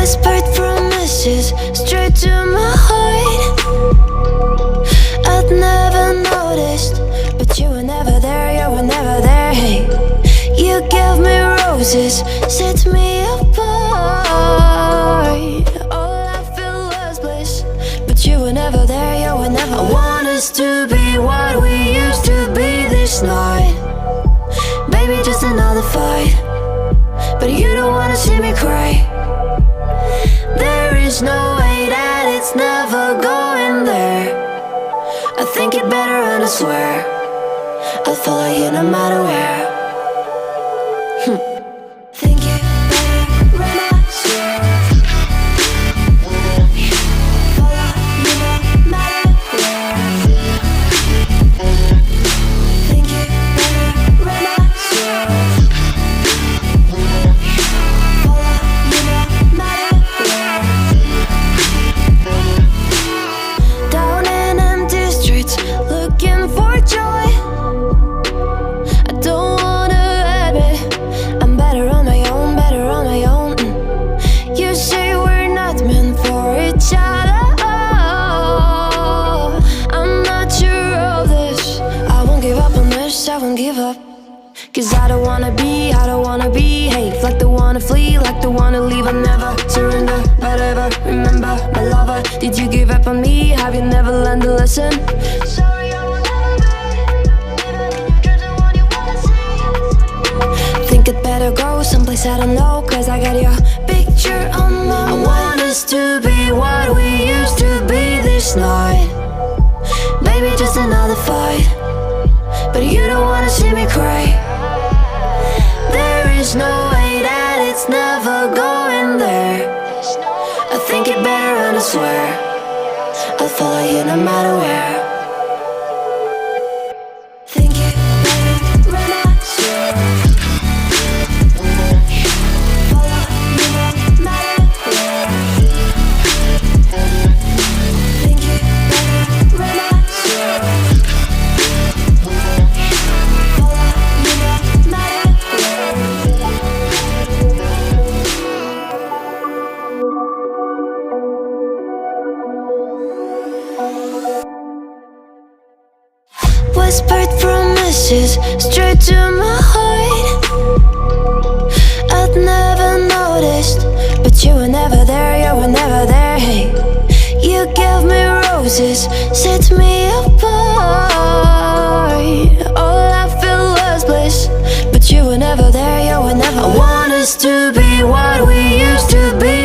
Whispered promises straight to my heart. I'd never noticed, but you were never there, you were never there. Hey, you gave me roses, set me apart. All I feel was bliss, but you were never there, you were never. I want us to be what we used to be this night. Baby, just another fight, but you don't wanna see me cry. There is no way that it's never going there. I think it better and I swear I'll follow you no matter where. Think it better and I swear follow you no matter where. Think it better and I swear follow you no matter where. Down in empty streets, looking for joy. I don't wanna admit I'm better on my own, better on my own. You say we're not meant for each other. I'm not sure of this. I won't give up on this, I won't give up. Cause I don't wanna behave like the one to flee, like the one to leave. I never surrender, but ever remember my lover. Did you give up on me? Have you never learned to listen? Sorry, I will never be even in your dreams the one you wanna see. Think it better go someplace I don't know, cause I got your picture on my mind. I want us to be what we used to be this night. Baby, just another fight, but you don't wanna see me cry. There is no way that it's never going there. I think it better and I swear I'll follow you no matter where. Think it better and I swear follow you no matter where. Think it better and I swear follow you no matter where. Whispered promises straight to my heart. I'd never noticed, but you were never there, you were never there. Hey, you gave me roses, set me apart. All I feel was bliss, but you were never there, you were never. I want us to be what we used to be